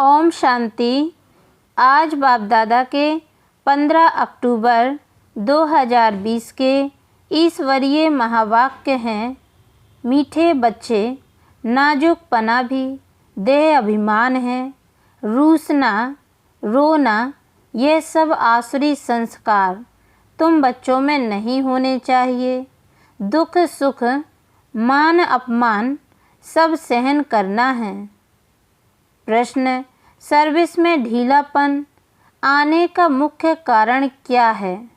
ओम शांति। आज बाप दादा के 15 अक्टूबर 2020 के ईश्वरीय महावाक्य हैं। मीठे बच्चे, नाजुकपना भी देह अभिमान है। रूसना, रोना, ये सब आसुरी संस्कार तुम बच्चों में नहीं होने चाहिए। दुख सुख, मान अपमान सब सहन करना है। प्रश्न: सर्विस में ढीलापन आने का मुख्य कारण क्या है?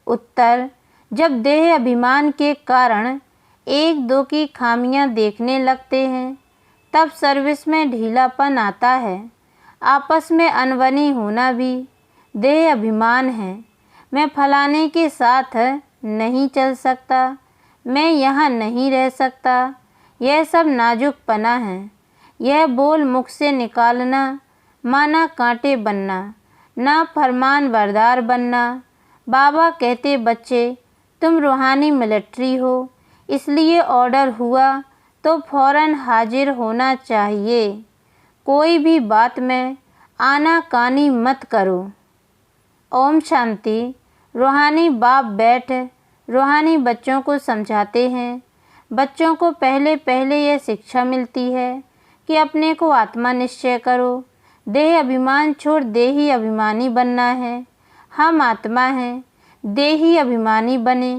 उत्तर: जब देह अभिमान के कारण एक दो की खामियां देखने लगते हैं तब सर्विस में ढीलापन आता है। आपस में अनबनी होना भी देह अभिमान है। मैं फलाने के साथ नहीं चल सकता, मैं यहाँ नहीं रह सकता, यह सब नाजुकपना है। यह बोल मुख से निकालना माना कांटे बनना, ना फरमान बरदार बनना। बाबा कहते बच्चे तुम रूहानी मिलिट्री हो, इसलिए ऑर्डर हुआ तो फौरन हाजिर होना चाहिए। कोई भी बात में आनाकानी मत करो। ओम शांति। रूहानी बाप बैठ रूहानी बच्चों को समझाते हैं। बच्चों को पहले पहले यह शिक्षा मिलती है कि अपने को आत्मा निश्चय करो। देह अभिमान छोड़ देही अभिमानी बनना है। हम आत्मा हैं, देही अभिमानी बने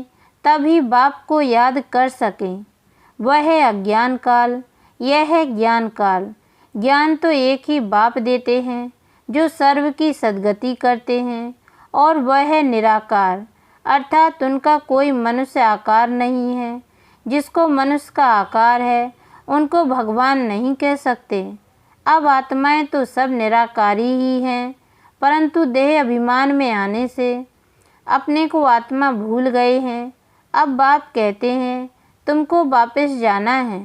तभी बाप को याद कर सकें। वह है अज्ञान काल, यह है ज्ञान काल। ज्ञान तो एक ही बाप देते हैं जो सर्व की सद्गति करते हैं, और वह है निराकार, अर्थात उनका कोई मनुष्य आकार नहीं है। जिसको मनुष्य का आकार है उनको भगवान नहीं कह सकते। अब आत्माएं तो सब निराकारी ही हैं, परंतु देह अभिमान में आने से अपने को आत्मा भूल गए हैं। अब बाप कहते हैं तुमको वापस जाना है।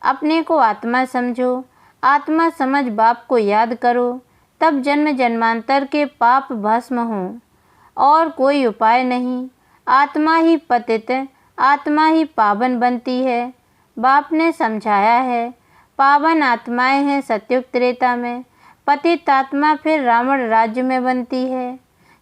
अपने को आत्मा समझो, आत्मा समझ बाप को याद करो, तब जन्म जन्मांतर के पाप भस्म हों। और कोई उपाय नहीं। आत्मा ही पतित, आत्मा ही पावन बनती है। बाप ने समझाया है पावन आत्माएं हैं सत्युग त्रेता में, पतित आत्मा फिर रावण राज्य में बनती है।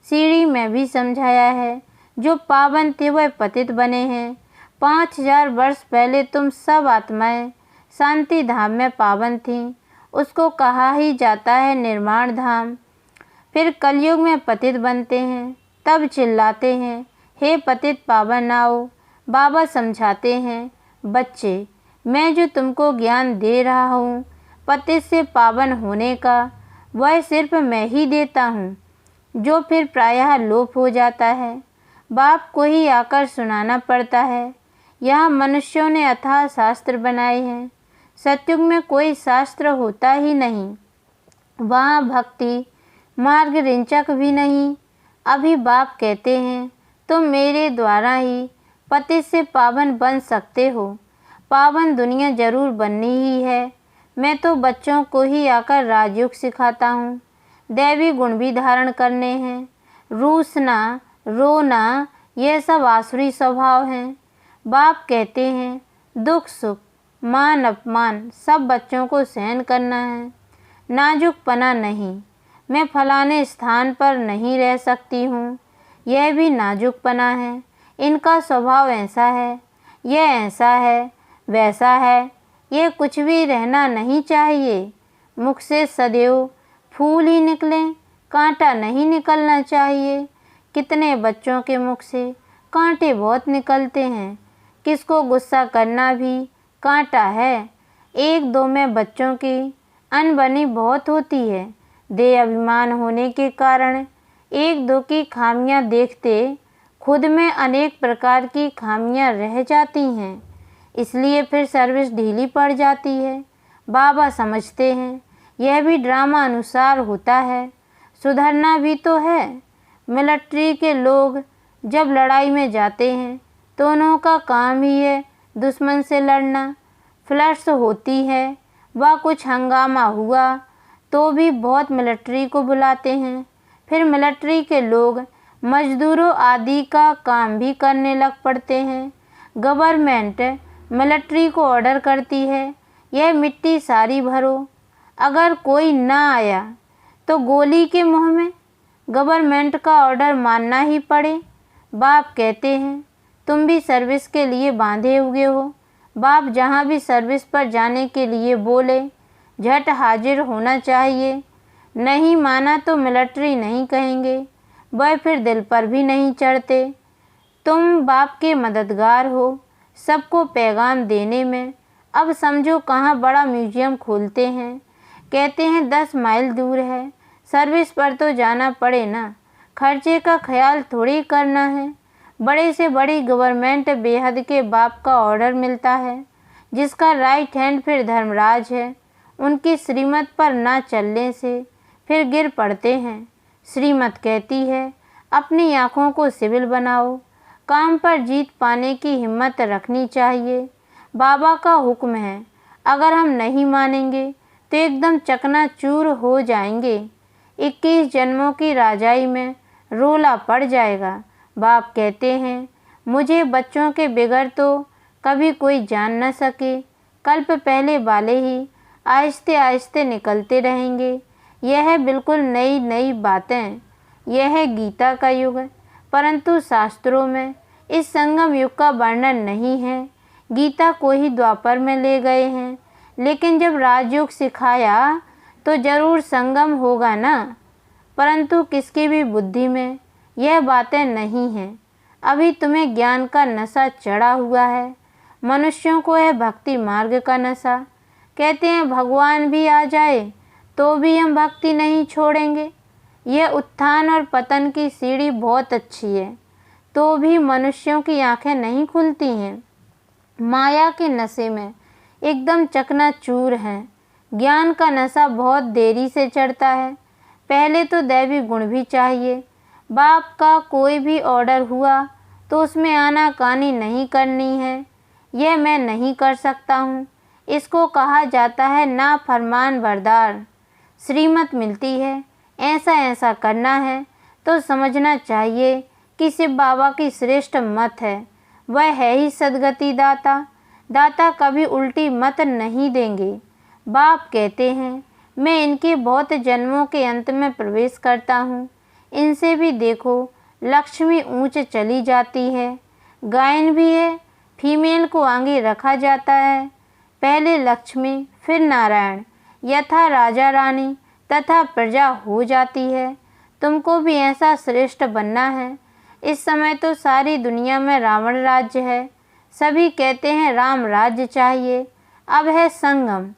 सीढ़ी में भी समझाया है जो पावन थे वह पतित बने हैं। 5000 वर्ष पहले तुम सब आत्माएं शांति धाम में पावन थीं, उसको कहा ही जाता है निर्माण धाम। फिर कलयुग में पतित बनते हैं, तब चिल्लाते हैं हे पतित पावन आओ। बाबा समझाते हैं बच्चे, मैं जो तुमको ज्ञान दे रहा हूँ पतित से पावन होने का, वह सिर्फ मैं ही देता हूँ, जो फिर प्रायः लोप हो जाता है। बाप को ही आकर सुनाना पड़ता है। यहाँ मनुष्यों ने अथाह शास्त्र बनाए हैं। सतयुग में कोई शास्त्र होता ही नहीं, वहाँ भक्ति मार्ग रिंचक भी नहीं। अभी बाप कहते हैं तुम मेरे द्वारा ही पतित से पावन बन सकते हो। पावन दुनिया जरूर बननी ही है। मैं तो बच्चों को ही आकर राजयोग सिखाता हूँ। दैवी गुण भी धारण करने हैं। रूसना, रोना, यह सब आसुरी स्वभाव हैं। बाप कहते हैं दुख सुख, मान अपमान सब बच्चों को सहन करना है। नाजुकपना नहीं, मैं फलाने स्थान पर नहीं रह सकती हूँ, यह भी नाजुकपना है। इनका स्वभाव ऐसा है, यह ऐसा है, वैसा है, यह कुछ भी रहना नहीं चाहिए। मुख से सदैव फूल ही निकलें, कांटा नहीं निकलना चाहिए। कितने बच्चों के मुख से कांटे बहुत निकलते हैं। किसको गुस्सा करना भी कांटा है। एक दो में बच्चों की अनबनी बहुत होती है। देह अभिमान होने के कारण एक दो की खामियां देखते खुद में अनेक प्रकार की खामियां रह जाती हैं, इसलिए फिर सर्विस ढीली पड़ जाती है। बाबा समझते हैं यह भी ड्रामा अनुसार होता है, सुधरना भी तो है। मिलिट्री के लोग जब लड़ाई में जाते हैं तो उनका काम ही है दुश्मन से लड़ना। फ्लड्स होती है व कुछ हंगामा हुआ तो भी बहुत मिलिट्री को बुलाते हैं। फिर मिलिट्री के लोग मजदूरों आदि का काम भी करने लग पड़ते हैं। गवर्नमेंट मिलिट्री को ऑर्डर करती है यह मिट्टी सारी भरो। अगर कोई ना आया तो गोली के मुंह में, गवर्नमेंट का ऑर्डर मानना ही पड़े। बाप कहते हैं तुम भी सर्विस के लिए बांधे हुए हो। बाप जहाँ भी सर्विस पर जाने के लिए बोले झट हाजिर होना चाहिए। नहीं माना तो मिलिट्री नहीं कहेंगे, वह फिर दिल पर भी नहीं चढ़ते। तुम बाप के मददगार हो सबको पैगाम देने में। अब समझो कहाँ बड़ा म्यूजियम खोलते हैं। कहते हैं 10 माइल दूर है, सर्विस पर तो जाना पड़े ना, खर्चे का ख्याल थोड़ी करना है। बड़े से बड़ी गवर्नमेंट बेहद के बाप का ऑर्डर मिलता है, जिसका राइट हैंड फिर धर्मराज है। उनकी श्रीमत पर ना चलने से फिर गिर पड़ते हैं। श्रीमत कहती है अपनी आँखों को सिविल बनाओ, काम पर जीत पाने की हिम्मत रखनी चाहिए। बाबा का हुक्म है, अगर हम नहीं मानेंगे तो एकदम चकनाचूर हो जाएंगे। 21 जन्मों की राजाई में रोला पड़ जाएगा। बाप कहते हैं मुझे बच्चों के बिगड़ तो कभी कोई जान न सके। कल्प पहले वाले ही आहिस्ते आहिस्ते निकलते रहेंगे। यह है बिल्कुल नई नई बातें। यह है गीता का युग, परंतु शास्त्रों में इस संगम युग का वर्णन नहीं है। गीता को ही द्वापर में ले गए हैं, लेकिन जब राजयोग सिखाया तो जरूर संगम होगा ना। परंतु किसकी भी बुद्धि में यह बातें नहीं हैं। अभी तुम्हें ज्ञान का नशा चढ़ा हुआ है, मनुष्यों को है भक्ति मार्ग का नशा। कहते हैं भगवान भी आ जाए तो भी हम भक्ति नहीं छोड़ेंगे। यह उत्थान और पतन की सीढ़ी बहुत अच्छी है, तो भी मनुष्यों की आंखें नहीं खुलती हैं। माया के नशे में एकदम चकनाचूर हैं। ज्ञान का नशा बहुत देरी से चढ़ता है। पहले तो दैवी गुण भी चाहिए। बाप का कोई भी ऑर्डर हुआ तो उसमें आनाकानी नहीं करनी है। यह मैं नहीं कर सकता हूँ, इसको कहा जाता है ना फरमान बरदार। श्रीमत मिलती है ऐसा ऐसा करना है तो समझना चाहिए कि शिव बाबा की श्रेष्ठ मत है। वह है ही सदगति दाता। दाता कभी उल्टी मत नहीं देंगे। बाप कहते हैं मैं इनके बहुत जन्मों के अंत में प्रवेश करता हूँ। इनसे भी देखो लक्ष्मी ऊंच चली जाती है। गायन भी है, फीमेल को आगे रखा जाता है। पहले लक्ष्मी फिर नारायण, यथा राजा रानी तथा प्रजा हो जाती है। तुमको भी ऐसा श्रेष्ठ बनना है। इस समय तो सारी दुनिया में रावण राज्य है। सभी कहते हैं राम राज्य चाहिए। अब है संगम।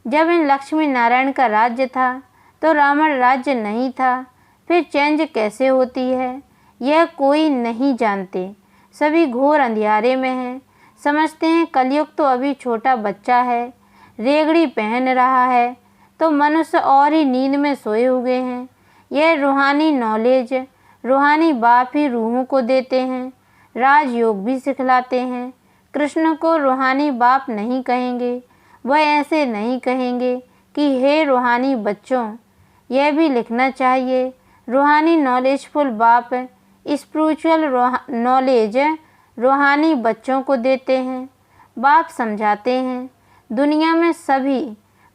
जब इन लक्ष्मी नारायण का राज्य था तो रावण राज्य नहीं था, फिर चेंज कैसे होती है यह कोई नहीं जानते। सभी घोर अंधियारे में हैं। समझते हैं कलयुग तो अभी छोटा बच्चा है, रेगड़ी पहन रहा है, तो मनुष्य और ही नींद में सोए हुए हैं। यह रूहानी नॉलेज रूहानी बाप ही रूहों को देते हैं। राजयोग भी सिखलाते हैं। कृष्ण को रूहानी बाप नहीं कहेंगे। वह ऐसे नहीं कहेंगे कि हे रूहानी बच्चों। यह भी लिखना चाहिए रूहानी नॉलेजफुल बाप स्पिरिचुअल नॉलेज रूहानी बच्चों को देते हैं। बाप समझाते हैं दुनिया में सभी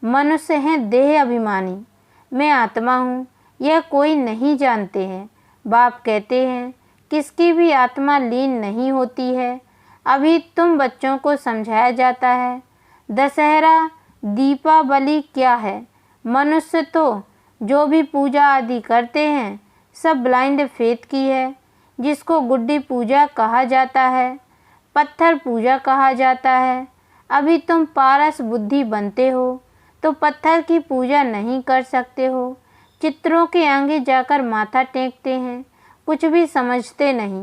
मनुष्य हैं देह अभिमानी। मैं आत्मा हूँ यह कोई नहीं जानते हैं। बाप कहते हैं किसकी भी आत्मा लीन नहीं होती है। अभी तुम बच्चों को समझाया जाता है दशहरा दीपावली क्या है। मनुष्य तो जो भी पूजा आदि करते हैं सब ब्लाइंड फेथ की है, जिसको गुड्डी पूजा कहा जाता है, पत्थर पूजा कहा जाता है। अभी तुम पारस बुद्धि बनते हो तो पत्थर की पूजा नहीं कर सकते हो। चित्रों के आगे जाकर माथा टेकते हैं, कुछ भी समझते नहीं।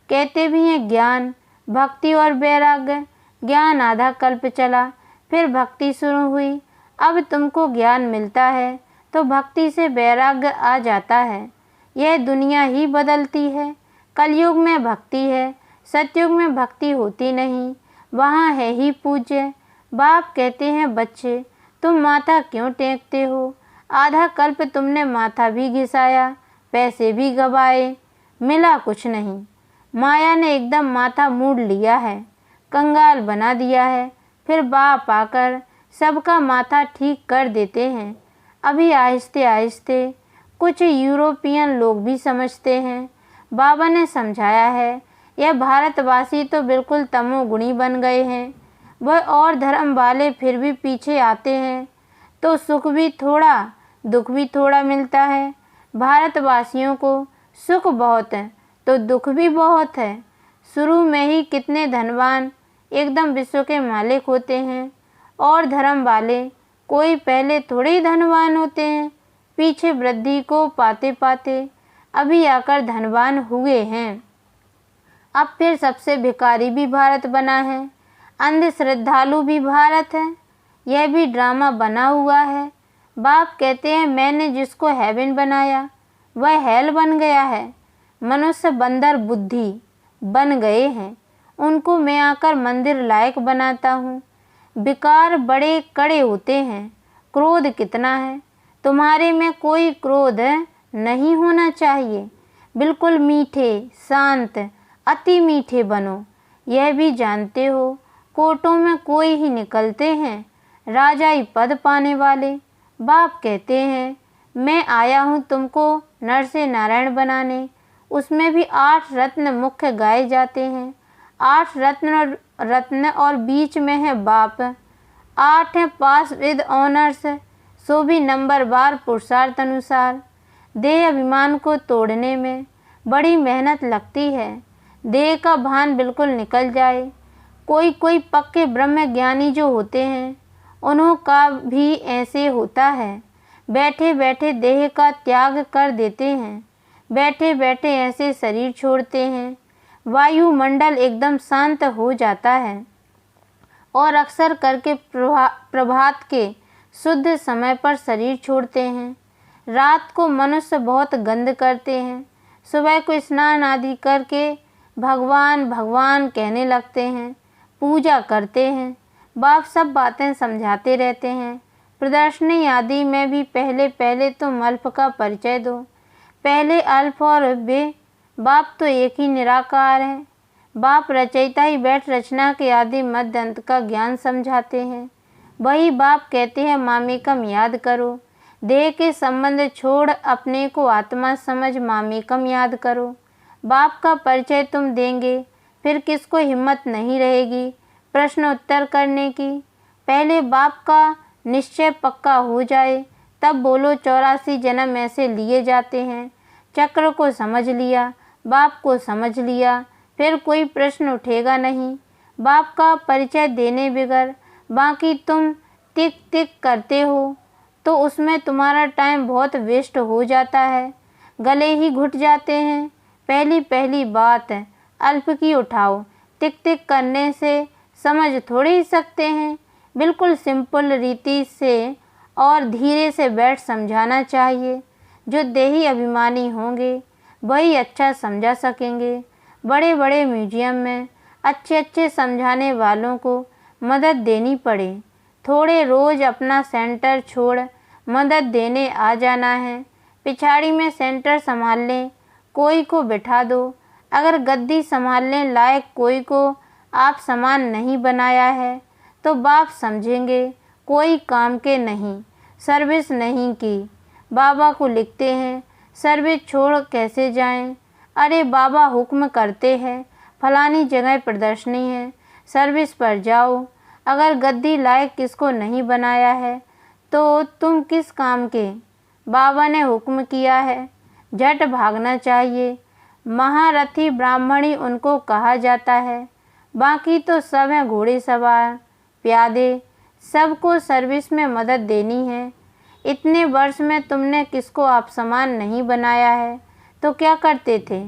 कहते भी हैं ज्ञान भक्ति और वैराग्य। ज्ञान आधा कल्प चला, फिर भक्ति शुरू हुई। अब तुमको ज्ञान मिलता है तो भक्ति से वैराग्य आ जाता है। यह दुनिया ही बदलती है। कलयुग में भक्ति है, सतयुग में भक्ति होती नहीं। वहाँ है ही पूज्य। बाप कहते हैं बच्चे तुम माथा क्यों टेकते हो। आधा कल्प तुमने माथा भी घिसाया, पैसे भी गवाए, मिला कुछ नहीं। माया ने एकदम माथा मूड़ लिया है, कंगाल बना दिया है। फिर बाप आकर सबका माथा ठीक कर देते हैं। अभी आहिस्ते आहिस्ते कुछ यूरोपियन लोग भी समझते हैं। बाबा ने समझाया है, यह भारतवासी तो बिल्कुल तमोगुणी बन गए हैं। वह और धर्म वाले फिर भी पीछे आते हैं तो सुख भी थोड़ा दुख भी थोड़ा मिलता है। भारतवासियों को सुख बहुत है तो दुख भी बहुत है। शुरू में ही कितने धनवान एकदम विश्व के मालिक होते हैं, और धर्म वाले कोई पहले थोड़े ही धनवान होते हैं। पीछे वृद्धि को पाते पाते अभी आकर धनवान हुए हैं। अब फिर सबसे भिखारी भी भारत बना है, अंध श्रद्धालु भी भारत है। यह भी ड्रामा बना हुआ है। बाप कहते हैं, मैंने जिसको हेवन बनाया वह हेल बन गया है। मनुष्य बंदर बुद्धि बन गए हैं, उनको मैं आकर मंदिर लायक बनाता हूँ। विकार बड़े कड़े होते हैं। क्रोध कितना है, तुम्हारे में कोई क्रोध नहीं होना चाहिए। बिल्कुल मीठे शांत अति मीठे बनो। यह भी जानते हो कोर्टों में कोई ही निकलते हैं राजाई पद पाने वाले। बाप कहते हैं, मैं आया हूँ तुमको नर से नारायण बनाने। उसमें भी 8 रत्न मुख्य गाए जाते हैं। 8 रत्न और बीच में है बाप। 8 है पास विद ऑनर्स, सो भी नंबरवार पुरुषार्थ अनुसार। देह अभिमान को तोड़ने में बड़ी मेहनत लगती है। देह का भान बिल्कुल निकल जाए। कोई कोई पक्के ब्रह्म ज्ञानी जो होते हैं, उन्हों का भी ऐसे होता है। बैठे बैठे देह का त्याग कर देते हैं। बैठे बैठे ऐसे शरीर छोड़ते हैं। वायुमंडल एकदम शांत हो जाता है और अक्सर करके प्रभात के शुद्ध समय पर शरीर छोड़ते हैं। रात को मनुष्य बहुत गंध करते हैं। सुबह को स्नान आदि करके भगवान भगवान कहने लगते हैं, पूजा करते हैं। बाप सब बातें समझाते रहते हैं। प्रदर्शनी आदि में भी पहले पहले तुम अल्प का परिचय दो। पहले अल्प और वे बाप तो एक ही निराकार है। बाप रचयिता ही बैठ रचना के आदि मध्य अंत का ज्ञान समझाते हैं। वही बाप कहते हैं, मामेकम याद करो। देह के संबंध छोड़ अपने को आत्मा समझ मामेकम याद करो। बाप का परिचय तुम देंगे, फिर किसको हिम्मत नहीं रहेगी प्रश्न उत्तर करने की। पहले बाप का निश्चय पक्का हो जाए तब बोलो। 84 जन्म ऐसे लिए जाते हैं। चक्र को समझ लिया, बाप को समझ लिया, फिर कोई प्रश्न उठेगा नहीं। बाप का परिचय देने बगैर बाकी तुम टिक टिक करते हो तो उसमें तुम्हारा टाइम बहुत वेस्ट हो जाता है। गले ही घुट जाते हैं। पहली पहली बात अल्प की उठाओ। टिक टिक करने से समझ थोड़ी ही सकते हैं। बिल्कुल सिंपल रीति से और धीरे से बैठ समझाना चाहिए। जो देही अभिमानी होंगे वही अच्छा समझा सकेंगे। बड़े बड़े म्यूजियम में अच्छे अच्छे समझाने वालों को मदद देनी पड़े। थोड़े रोज़ अपना सेंटर छोड़ मदद देने आ जाना है। पिछाड़ी में सेंटर संभालने कोई को बिठा दो। अगर गद्दी संभालने लायक कोई को आप समान नहीं बनाया है तो बाप समझेंगे कोई काम के नहीं, सर्विस नहीं की। बाबा को लिखते हैं, सर्विस छोड़ कैसे जाएं? अरे बाबा हुक्म करते हैं, फलानी जगह प्रदर्शनी है, सर्विस पर जाओ। अगर गद्दी लायक किसको नहीं बनाया है तो तुम किस काम के? बाबा ने हुक्म किया है, झट भागना चाहिए। महारथी ब्राह्मणी उनको कहा जाता है। बाकी तो सब हैं घोड़े सवार, प्यादे। सबको सर्विस में मदद देनी है। इतने वर्ष में तुमने किसको आप समान नहीं बनाया है तो क्या करते थे?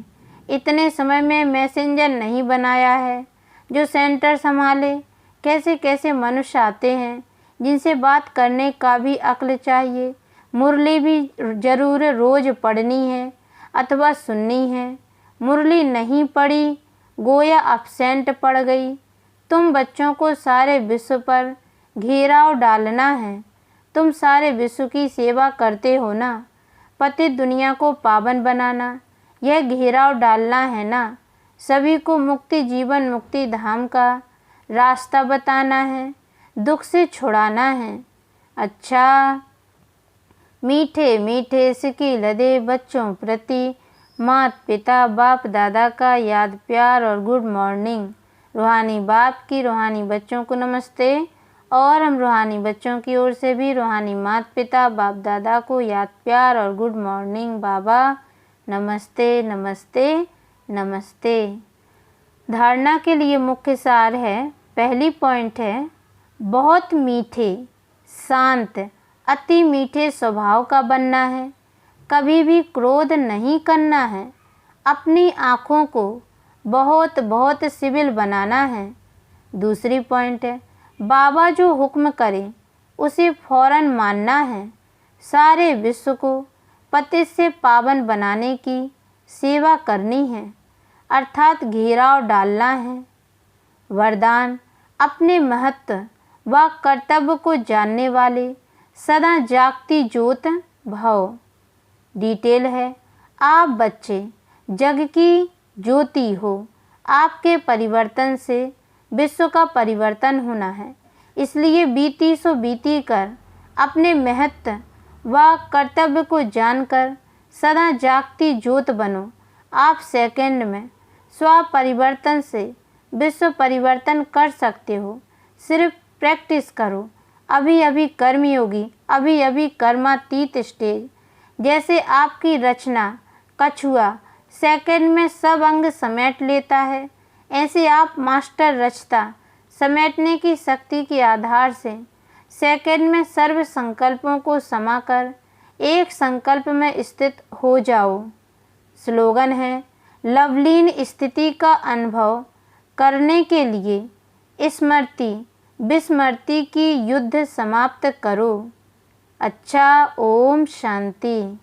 इतने समय में मैसेंजर नहीं बनाया है जो सेंटर संभाले। कैसे कैसे मनुष्य आते हैं जिनसे बात करने का भी अक्ल चाहिए। मुरली भी जरूर रोज़ पढ़नी है अथवा सुननी है। मुरली नहीं पढ़ी गोया अब्सेंट पड़ गई। तुम बच्चों को सारे विश्व पर घेराव डालना है। तुम सारे विश्व की सेवा करते हो ना। पतित दुनिया को पावन बनाना, यह घेराव डालना है ना। सभी को मुक्ति जीवन मुक्ति धाम का रास्ता बताना है। दुख से छुड़ाना है। अच्छा, मीठे मीठे सिक्के लदे बच्चों प्रति माता पिता बाप दादा का याद प्यार और गुड मॉर्निंग। रूहानी बाप की रूहानी बच्चों को नमस्ते, और हम रूहानी बच्चों की ओर से भी रूहानी माता पिता बाप दादा को याद प्यार और गुड मॉर्निंग बाबा। नमस्ते नमस्ते नमस्ते। धारणा के लिए मुख्य सार है, पहली पॉइंट है, बहुत मीठे शांत अति मीठे स्वभाव का बनना है। कभी भी क्रोध नहीं करना है। अपनी आँखों को बहुत बहुत सिविल बनाना है। दूसरी पॉइंट है, बाबा जो हुक्म करें उसे फौरन मानना है। सारे विश्व को पतित से पावन बनाने की सेवा करनी है, अर्थात घेराव डालना है। वरदान, अपने महत्व व कर्तव्य को जानने वाले सदा जागती ज्योत भव। डिटेल है, आप बच्चे जग की ज्योति हो। आपके परिवर्तन से विश्व का परिवर्तन होना है। इसलिए बीती सो बीती कर अपने महत्व व कर्तव्य को जानकर सदा जागती ज्योत बनो। आप सेकंड में स्व परिवर्तन से विश्व परिवर्तन कर सकते हो। सिर्फ प्रैक्टिस करो। अभी अभी कर्मयोगी, अभी अभी कर्मातीत स्टेज। जैसे आपकी रचना कछुआ सेकंड में सब अंग समेट लेता है, ऐसे आप मास्टर रचता समेटने की शक्ति के आधार से सेकंड में सर्व संकल्पों को समाकर एक संकल्प में स्थित हो जाओ। स्लोगन है, लवलीन स्थिति का अनुभव करने के लिए स्मृति विस्मृति की युद्ध समाप्त करो। अच्छा, ओम शांति।